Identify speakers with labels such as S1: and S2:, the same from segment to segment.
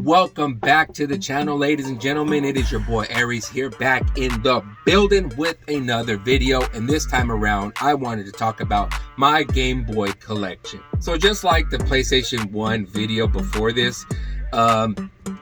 S1: Welcome back to the channel, ladies and gentlemen. It is your boy Aries here, back in the building with another video, and this time around I wanted to talk about my Game Boy collection. So just like the PlayStation 1 video before this,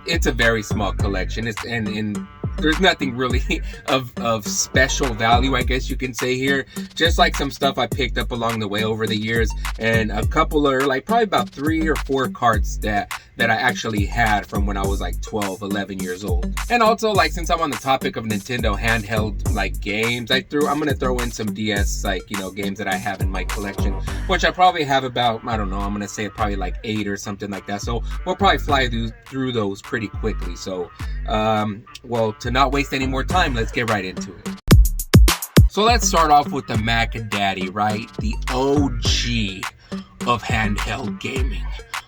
S1: it's a very small collection. And there's nothing really of special value, I guess you can say here. Just like some stuff I picked up along the way over the years, and a couple are like probably about 3 or 4 cards that I actually had from when I was like 12, 11 years old. And also, like, since I'm on the topic of Nintendo handheld like games, I'm gonna throw in some DS games that I have in my collection, which I probably have about, I don't know, I'm gonna say probably like 8 or something like that. So we'll probably fly through those pretty quickly. So well, to not waste any more time, let's get right into it. So let's start off with the Mac Daddy, right? The OG of handheld gaming.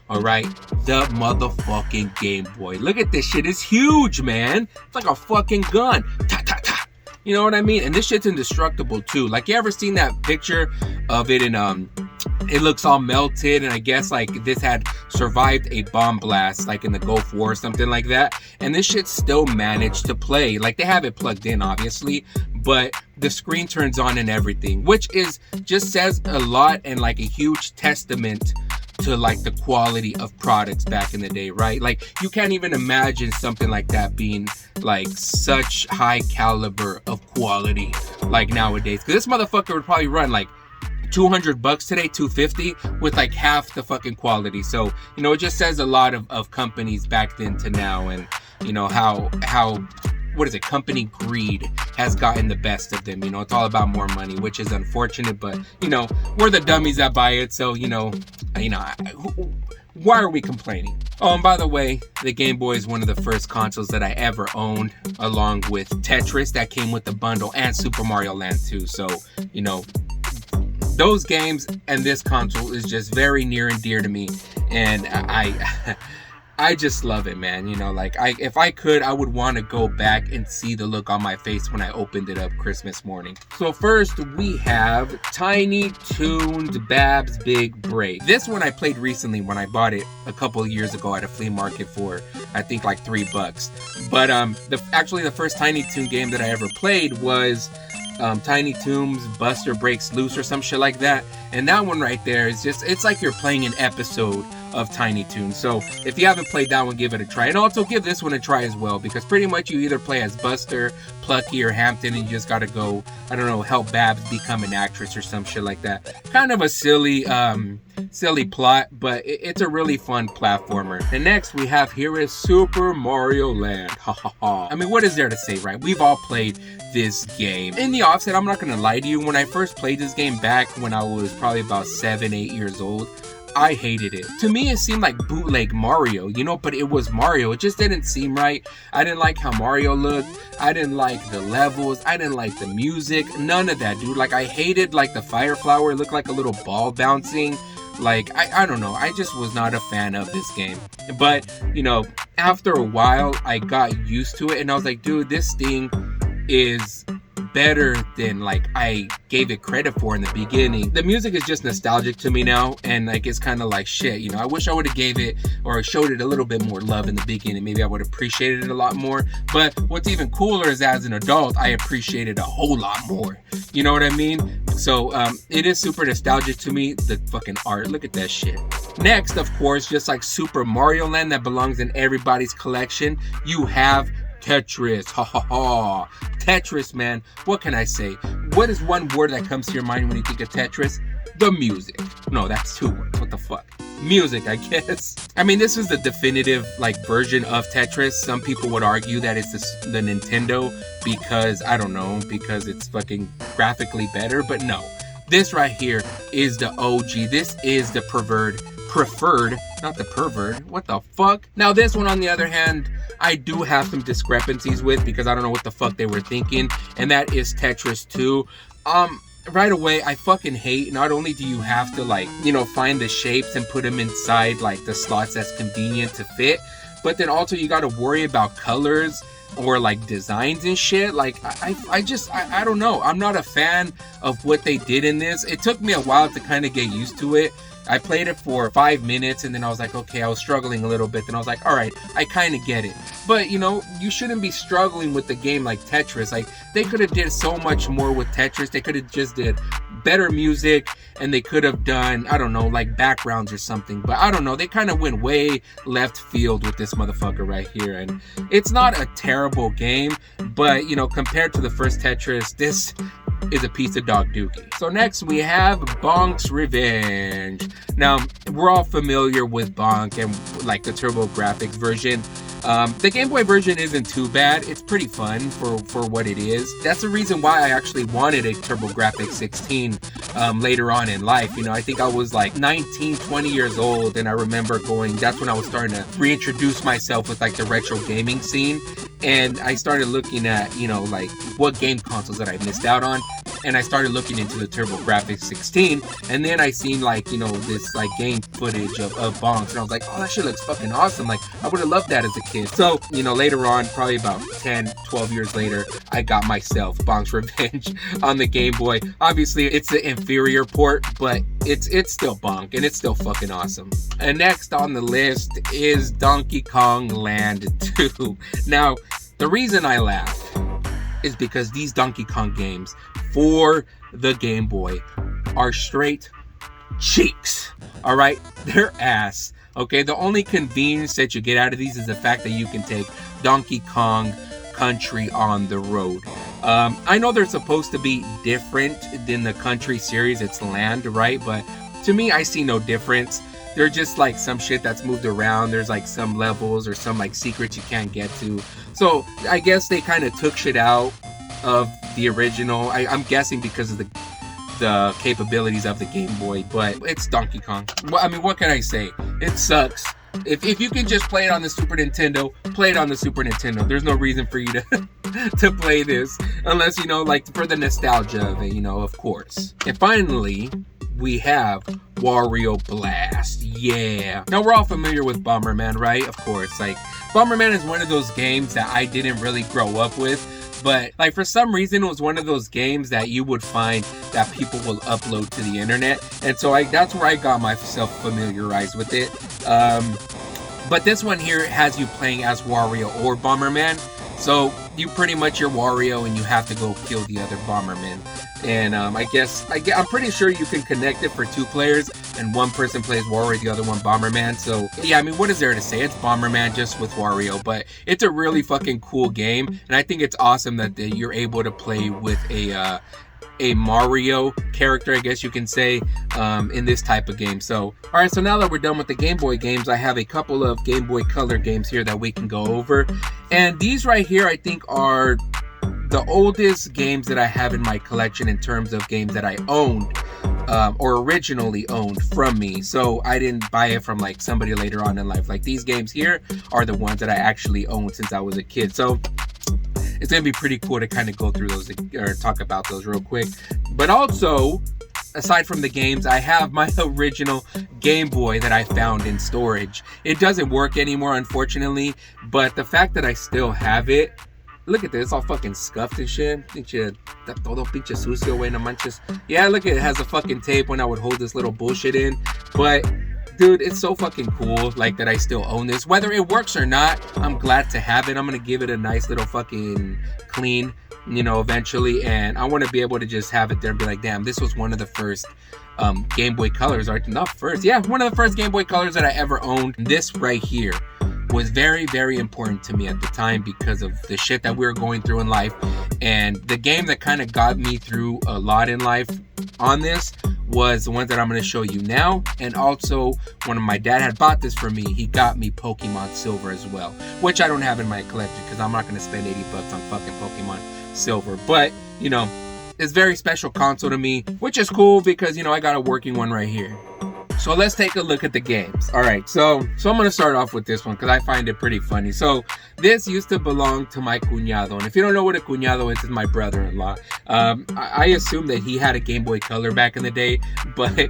S1: Alright, the motherfucking Game Boy. Look at this shit, it's huge, man. It's like a fucking gun. Ta ta ta. You know what I mean? And this shit's indestructible too. Like, you ever seen that picture of it in it looks all melted, and I guess like this had survived a bomb blast like in the Gulf War or something like that, and this shit still managed to play. Like, they have it plugged in obviously, but the screen turns on and everything, which is just says a lot and like a huge testament to like the quality of products back in the day, right? Like, you can't even imagine something like that being like such high caliber of quality like nowadays, because this motherfucker would probably run like $200 today, $250, with like half the fucking quality. So, you know, it just says a lot of companies back then to now, and you know how what is it, company greed has gotten the best of them. You know, it's all about more money, which is unfortunate, but you know, we're the dummies that buy it, so you know, why are we complaining? Oh, and by the way, the Game Boy is one of the first consoles that I ever owned, along with Tetris that came with the bundle, and Super Mario Land 2. So, you know, those games and this console is just very near and dear to me, and I just love it, man. You know, like, if I could, I would want to go back and see the look on my face when I opened it up Christmas morning. So first we have Tiny Toons Bab's Big Break. This one I played recently when I bought it a couple of years ago at a flea market for, I think, like $3. But actually the first Tiny Toon game that I ever played was Tiny Toons Buster Breaks Loose or some shit like that. And that one right there is just, it's like you're playing an episode of Tiny Toons. So if you haven't played that one, give it a try, and also give this one a try as well, because pretty much you either play as Buster, Plucky, or Hampton, and you just gotta go, I don't know, help Babs become an actress or some shit like that. Kind of a silly plot, but it's a really fun platformer. And next we have here is Super Mario Land. Ha ha ha. I mean, what is there to say, right? We've all played this game. In the offset, I'm not gonna lie to you, when I first played this game back when I was probably about 7, 8 years old, I hated it. To me, it seemed like bootleg Mario, you know, but it was Mario. It just didn't seem right. I didn't like how Mario looked. I didn't like the levels. I didn't like the music. None of that, dude. Like, I hated like the fire flower. It looked like a little ball bouncing. Like, I don't know. I just was not a fan of this game. But, you know, after a while, I got used to it, and I was like, dude, this thing is better than like I gave it credit for in the beginning. The music is just nostalgic to me now, and like, it's kind of like shit, you know. I wish I would have gave it or showed it a little bit more love in the beginning. Maybe I would have appreciated it a lot more. But what's even cooler is, as an adult, I appreciate it a whole lot more. You know what I mean? So it is super nostalgic to me. The fucking art, look at that shit. Next, of course, just like Super Mario Land, that belongs in everybody's collection, you have Tetris. Ha ha ha. Tetris, man. What can I say? What is one word that comes to your mind when you think of Tetris? The music. No, that's 2 words. What the fuck? Music, I guess. I mean, this is the definitive like version of Tetris. Some people would argue that it's the Nintendo, because I don't know, because it's fucking graphically better, but no. This right here is the OG. This is the preferred, not the pervert. What the fuck? Now this one, on the other hand, I do have some discrepancies with, because I don't know what the fuck they were thinking, and that is Tetris 2. Right away, I fucking hate, not only do you have to, like, you know, find the shapes and put them inside like the slots that's convenient to fit, but then also you got to worry about colors or like designs and shit. Like I don't know. I'm not a fan of what they did in this. It took me a while to kind of get used to it. I played it for 5 minutes and then I was like, okay, I was struggling a little bit. Then I was like, all right, I kind of get it. But you know, you shouldn't be struggling with the game like Tetris. Like they could have did so much more with Tetris. They could have just did better music, and they could have done, I don't know, like backgrounds or something. But I don't know, they kind of went way left field with this motherfucker right here. And it's not a terrible game, but you know, compared to the first Tetris, this is a piece of dog dookie. So next we have Bonk's Revenge. Now, we're all familiar with Bonk and like the TurboGrafx version. The Game Boy version isn't too bad. It's pretty fun for what it is. That's the reason why I actually wanted a TurboGrafx 16 later on in life. You know, I think I was like 19, 20 years old, and I remember that's when I was starting to reintroduce myself with like the retro gaming scene. And I started looking at, you know, like what game consoles that I missed out on. And I started looking into the TurboGrafx 16, and then I seen like, you know, this like game footage of Bonks, and I was like, oh, that shit looks fucking awesome. Like I would have loved that as a kid. So, you know, later on, probably about 10, 12 years later, I got myself Bonk's Revenge on the Game Boy. Obviously, it's the inferior port, but it's still Bonk, and it's still fucking awesome. And next on the list is Donkey Kong Land 2. Now, the reason I laugh is because these Donkey Kong games for the Game Boy are straight cheeks. All right, they're ass. Okay, the only convenience that you get out of these is the fact that you can take Donkey Kong Country on the road. I know they're supposed to be different than the Country series. It's land, right? But to me, I see no difference. They're just like some shit that's moved around. There's like some levels or some like secrets you can't get to. So I guess they kind of took shit out of the original. I'm guessing because of the capabilities of the Game Boy, but it's Donkey Kong. Well, I mean, what can I say? It sucks. If you can just play it on the Super Nintendo, play it on the Super Nintendo. There's no reason for you to to play this unless, you know, like for the nostalgia of it, you know, of course. And finally, we have Wario Blast. Yeah. Now, we're all familiar with Bomberman, right? Of course. Like, Bomberman is one of those games that I didn't really grow up with. But, like, for some reason, it was one of those games that you would find that people will upload to the internet. And so that's where I got myself familiarized with it. But this one here has you playing as Wario or Bomberman. So you pretty much you're Wario and you have to go kill the other Bomberman. And I'm pretty sure you can connect it for 2 players, and one person plays Wario, the other one Bomberman. So yeah, I mean, what is there to say? It's Bomberman just with Wario, but it's a really fucking cool game, and I think it's awesome that you're able to play with a Mario character, I guess you can say, in this type of game. So, all right, so now that we're done with the Game Boy games, I have a couple of Game Boy Color games here that we can go over. And these right here, I think, are the oldest games that I have in my collection in terms of games that I owned, or originally owned from me. So I didn't buy it from like somebody later on in life. Like, these games here are the ones that I actually owned since I was a kid. So it's gonna be pretty cool to kind of go through those or talk about those real quick. But also, aside from the games, I have my original Game Boy that I found in storage. It doesn't work anymore, unfortunately, but the fact that I still have it, look at this, it's all fucking scuffed and shit. Pinche, todo pinche sucio, güey, no manches. Yeah, look, it has a fucking tape when I would hold this little bullshit in. But dude, it's so fucking cool, like, that I still own this. Whether it works or not, I'm glad to have it. I'm gonna give it a nice little fucking clean, you know, eventually. And I want to be able to just have it there and be like, damn, this was one of the first Game Boy Colors, or not first, yeah, one of the first Game Boy Colors that I ever owned. This right here was very, very important to me at the time because of the shit that we were going through in life. And the game that kind of got me through a lot in life on this was the ones that I'm going to show you now. And also, when my dad had bought this for me, he got me Pokemon Silver as well, which I don't have in my collection because I'm not going to spend 80 bucks on fucking Pokemon Silver. But, you know, it's a very special console to me, which is cool because, you know, I got a working one right here. So let's take a look at the games. All right, so I'm gonna start off with this one because I find it pretty funny. So this used to belong to my cuñado, and if you don't know what a cuñado is, it's my brother-in-law. I assume that he had a Game Boy Color back in the day, but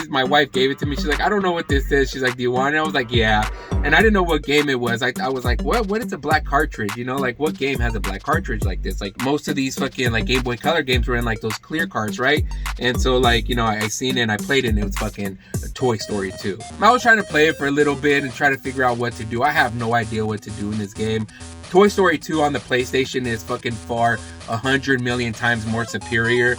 S1: my wife gave it to me. She's like, I don't know what this is. She's like, do you want it? I was like, yeah. And I didn't know what game it was. I was like, what is a black cartridge? You know, like what game has a black cartridge like this? Like most of these fucking like Game Boy Color games were in like those clear cards, right? And so like, you know, I seen it and I played it and it was fucking Toy Story 2. I was trying to play it for a little bit and try to figure out what to do. I have no idea what to do in this game. Toy Story 2 on the PlayStation is fucking far 100 million times more superior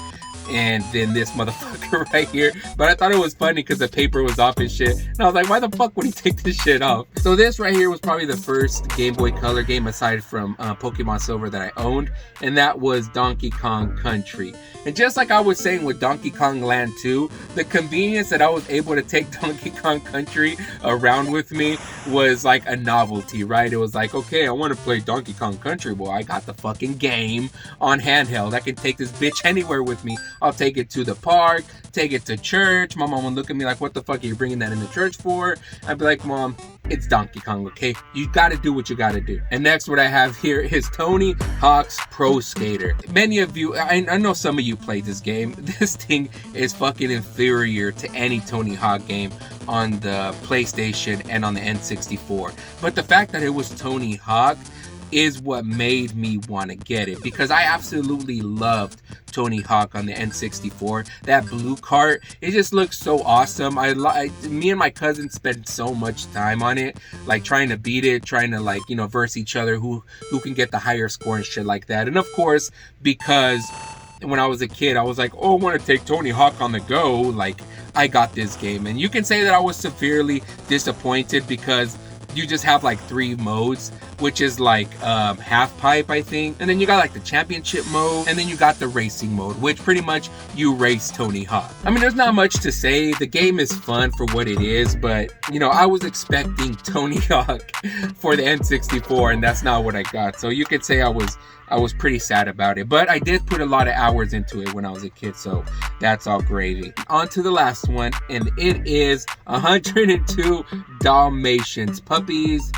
S1: and then this motherfucker right here. But I thought it was funny because the paper was off and shit. And I was like, why the fuck would he take this shit off? So this right here was probably the first Game Boy Color game aside from Pokemon Silver that I owned. And that was Donkey Kong Country. And just like I was saying with Donkey Kong Land 2, the convenience that I was able to take Donkey Kong Country around with me was like a novelty, right? It was like, okay, I want to play Donkey Kong Country. Well, I got the fucking game on handheld. I can take this bitch anywhere with me. I'll take it to the park, take it to church. My mom would look at me like, what the fuck are you bringing that into church for? I'd be like, Mom, it's Donkey Kong, okay? You gotta do what you gotta do. And next, what I have here is Tony Hawk's Pro Skater. Many of you, I know some of you played this game. This thing is fucking inferior to any Tony Hawk game on the PlayStation and on the N64. But the fact that it was Tony Hawk is what made me want to get it, because I absolutely loved Tony Hawk on the N64. That blue cart, it just looks so awesome. Me and my cousin spent so much time on it, like trying to beat it, trying to like, you know, verse each other who can get the higher score and shit like that. And of course, because when I was a kid, I was like, oh, I want to take Tony Hawk on the go, like I got this game. And you can say that I was severely disappointed because you just have like 3 modes, which is like half pipe, I think, and then you got like the championship mode, and then you got the racing mode, which pretty much you race Tony Hawk. I mean, there's not much to say. The game is fun for what it is, but you know, I was expecting Tony Hawk for the N64, and that's not what I got. So you could say I was pretty sad about it, but I did put a lot of hours into it when I was a kid, so that's all gravy. On to the last one, and it is 102 Dalmatians, puppies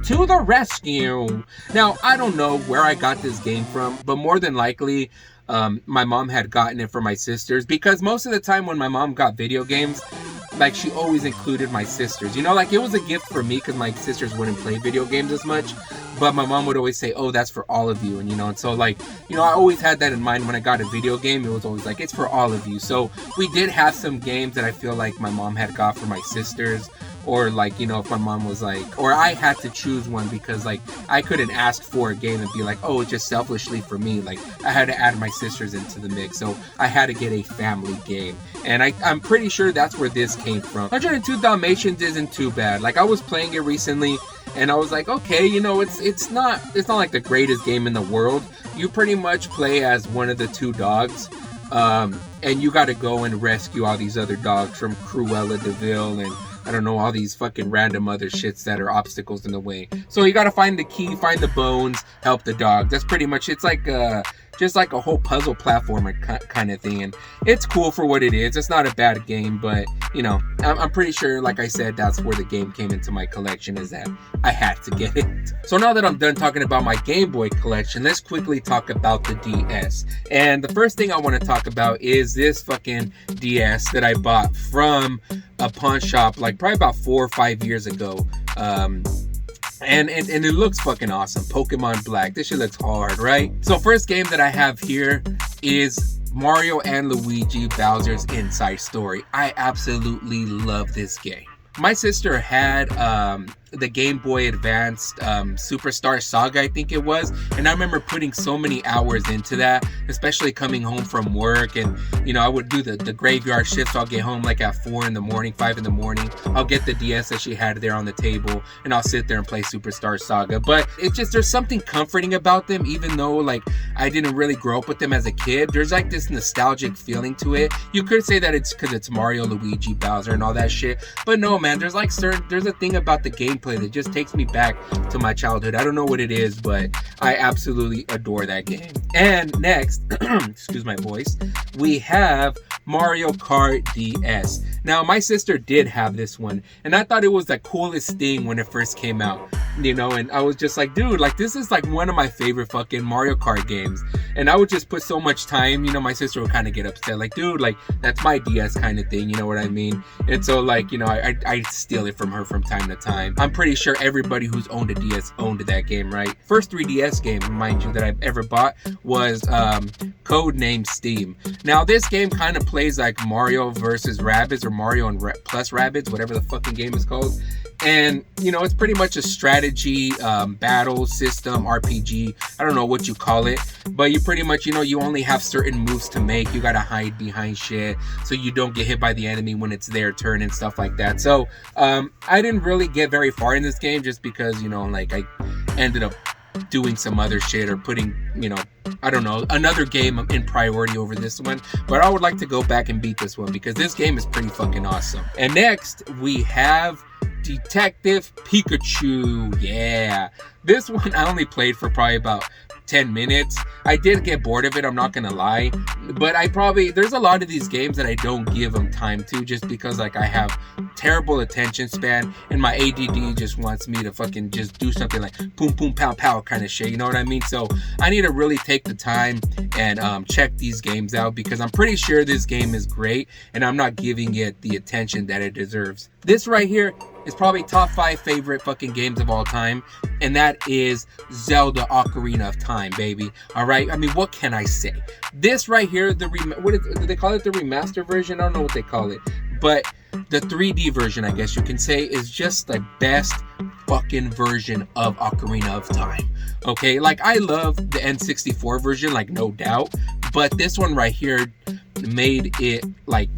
S1: to the rescue. Now, I don't know where I got this game from, but more than likely, my mom had gotten it for my sisters, because most of the time when my mom got video games, like she always included my sisters, you know, like it was a gift for me because my sisters wouldn't play video games as much, but my mom would always say, oh, that's for all of you. And you know, and so like, you know, I always had that in mind when I got a video game. It was always like, it's for all of you. So we did have some games that I feel like my mom had got for my sisters, or like, you know, if my mom was like, or I had to choose one because like I couldn't ask for a game and be like, oh, it's just selfishly for me. Like I had to add my sisters into the mix, so I had to get a family game, and I'm pretty sure that's where this came from. 102 Dalmatians isn't too bad. Like I was playing it recently and I was like, okay, you know, it's not like the greatest game in the world. You pretty much play as one of the 2 dogs, and you got to go and rescue all these other dogs from Cruella de Vil and I don't know, all these fucking random other shits that are obstacles in the way. So you gotta find the key, find the bones, help the dog. That's pretty much, it's like just like a whole puzzle platformer kind of thing. And it's cool for what it is. It's not a bad game, but you know, I'm pretty sure, like I said, that's where the game came into my collection, is that I had to get it. So now that I'm done talking about my Game Boy collection, let's quickly talk about the DS. And the first thing I want to talk about is this fucking DS that I bought from a pawn shop like probably about 4 or 5 years ago. And it looks fucking awesome. Pokemon Black. This shit looks hard, right? So first game that I have here is Mario and Luigi Bowser's Inside Story. I absolutely love this game. My sister had the Game Boy Advanced Superstar Saga, I think it was, and I remember putting so many hours into that, especially coming home from work. And you know, I would do the graveyard shift, so I'll get home like at 4 in the morning, 5 in the morning. I'll get the DS that she had there on the table and I'll sit there and play Superstar Saga. But it's just, there's something comforting about them, even though like I didn't really grow up with them as a kid. There's like this nostalgic feeling to it. You could say that it's because it's Mario, Luigi, Bowser and all that shit, but no, man, there's like there's a thing about the gameplay that just takes me back to my childhood. I don't know what it is, but I absolutely adore that game. And next, excuse my voice, we have Mario Kart DS. Now, my sister did have this one, and I thought it was the coolest thing when it first came out, you know, and I was just like, dude, like, this is like one of my favorite fucking Mario Kart games. And I would just put so much time, you know, my sister would kind of get upset, like, dude, like, that's my DS kind of thing, you know what I mean? And so, like, you know, I steal it from her from time to time. I'm pretty sure everybody who's owned a DS owned that game, right? First 3DS game, mind you, that I've ever bought was Codename Steam. Now, this game kind of plays like Mario versus Rabbids, or Mario and plus Rabbids, whatever the fucking game is called. And, you know, it's pretty much a strategy, battle system, RPG. I don't know what you call it, but you pretty much, you know, you only have certain moves to make. You gotta hide behind shit so you don't get hit by the enemy when it's their turn and stuff like that. So, I didn't really get very far in this game just because, you know, like, I ended up doing some other shit or putting, you know, I don't know, another game in priority over this one. But I would like to go back and beat this one because this game is pretty fucking awesome. And next, we have Detective Pikachu. Yeah, this one I only played for probably about 10 minutes. I did get bored of it, I'm not gonna lie, but there's a lot of these games that I don't give them time to just because, like, I have terrible attention span and my ADD just wants me to fucking just do something like boom boom pow pow kind of shit, you know what I mean? So I need to really take the time and check these games out because I'm pretty sure this game is great and I'm not giving it the attention that it deserves. This right here is probably top 5 favorite fucking games of all time, and that is Zelda Ocarina of Time, baby. All right, I mean, what can I say? This right here, do they call it the remaster version? I don't know what they call it, but the 3D version, I guess you can say, is just the best fucking version of Ocarina of Time. Okay, like, I love the N64 version, like, no doubt, but this one right here made it, like,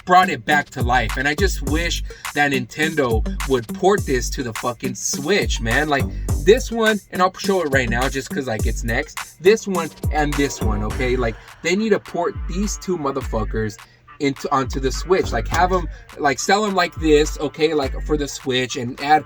S1: brought it back to life. And I just wish that Nintendo would port this to the fucking Switch, man. Like, this one, and I'll show it right now just because, like, it's next. This one and this one, okay? Like, they need to port these two motherfuckers onto the Switch. Like, have them, like, sell them like this, okay? Like, for the Switch, and add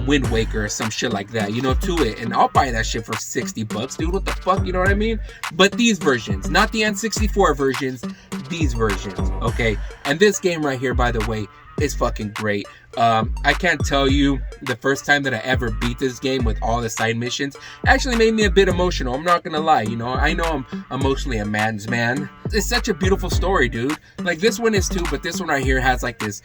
S1: Wind Waker or some shit like that, you know, to it, and I'll buy that shit for $60, dude. What the fuck, you know what I mean? But these versions, not the N64 versions, these versions, okay? And this game right here, by the way, is fucking great. I can't tell you the first time that I ever beat this game with all the side missions actually made me a bit emotional. I'm not gonna lie, you know, I know I'm emotionally a man's man. It's such a beautiful story, dude. Like, this one is too, but this one right here has like this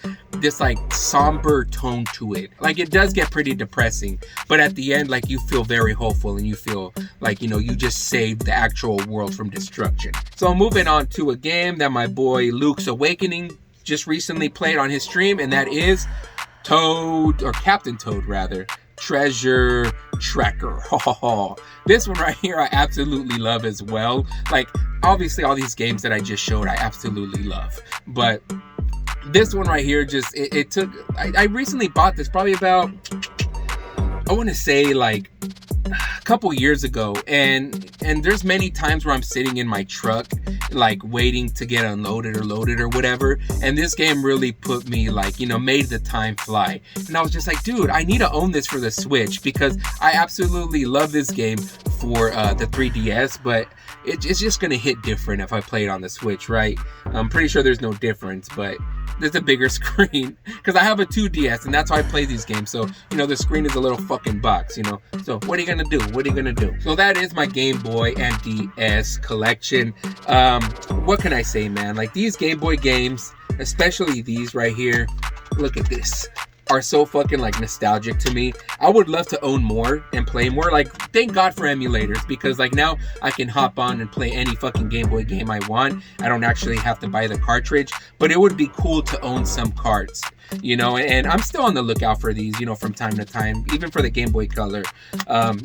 S1: like somber tone to it. Like, it does get pretty depressing, but at the end, like, you feel very hopeful and you feel like, you know, you just saved the actual world from destruction. So moving on to a game that my boy Luke's Awakening just recently played on his stream, and that is Toad, or Captain Toad rather, Treasure Tracker. This one right here I absolutely love as well. Like, obviously all these games that I just showed I absolutely love, but this one right here just it took, I recently bought this probably about, I want to say, like, a couple years ago, and there's many times where I'm sitting in my truck, like, waiting to get unloaded or loaded or whatever, and this game really put me, like, you know, made the time fly. And I was just like, dude, I need to own this for the Switch because I absolutely love this game for the 3DS, but it's just gonna hit different if I play it on the Switch, right? I'm pretty sure there's no difference, but there's a bigger screen because I have a 2DS and that's how I play these games. So, you know, the screen is a little fucking box, you know. So what are you gonna do? What are you gonna do? So that is my Game Boy and DS collection. What can I say, man? Like, these Game Boy games, especially these right here, look at this, are so fucking, like, nostalgic to me. I would love to own more and play more. Like, thank God for emulators, because, like, now I can hop on and play any fucking Game Boy game I want. I don't actually have to buy the cartridge, but it would be cool to own some carts, you know. And I'm still on the lookout for these, you know, from time to time, even for the Game Boy Color.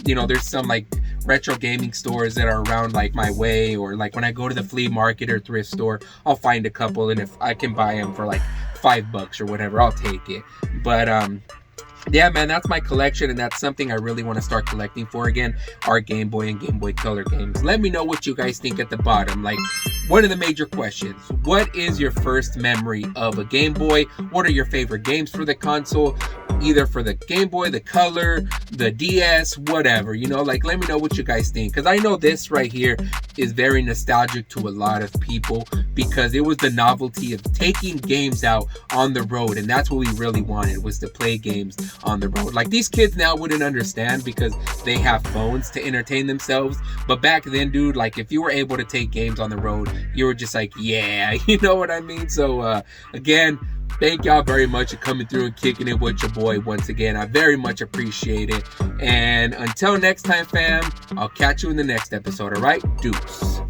S1: You know, there's some, like, retro gaming stores that are around, like, my way, or, like, when I go to the flea market or thrift store, I'll find a couple, and if I can buy them for, like, $5 or whatever, I'll take it. But yeah, man, that's my collection, and that's something I really want to start collecting for again, our Game Boy and Game Boy Color games. Let me know what you guys think at the bottom. Like, one of the major questions: what is your first memory of a Game Boy? What are your favorite games for the console? either for the Game Boy, the Color, the DS, whatever, you know, like let me know what you guys think, because I know this right here is very nostalgic to a lot of people, because it was the novelty of taking games out on the road, and that's what we really wanted, was to play games on the road. Like, these kids now wouldn't understand because they have phones to entertain themselves, but back then, dude, like, if you were able to take games on the road, you were just like, yeah, you know what I mean? So again, thank y'all very much for coming through and kicking it with your boy once again. I very much appreciate it. And until next time, fam, I'll catch you in the next episode, all right? Deuce.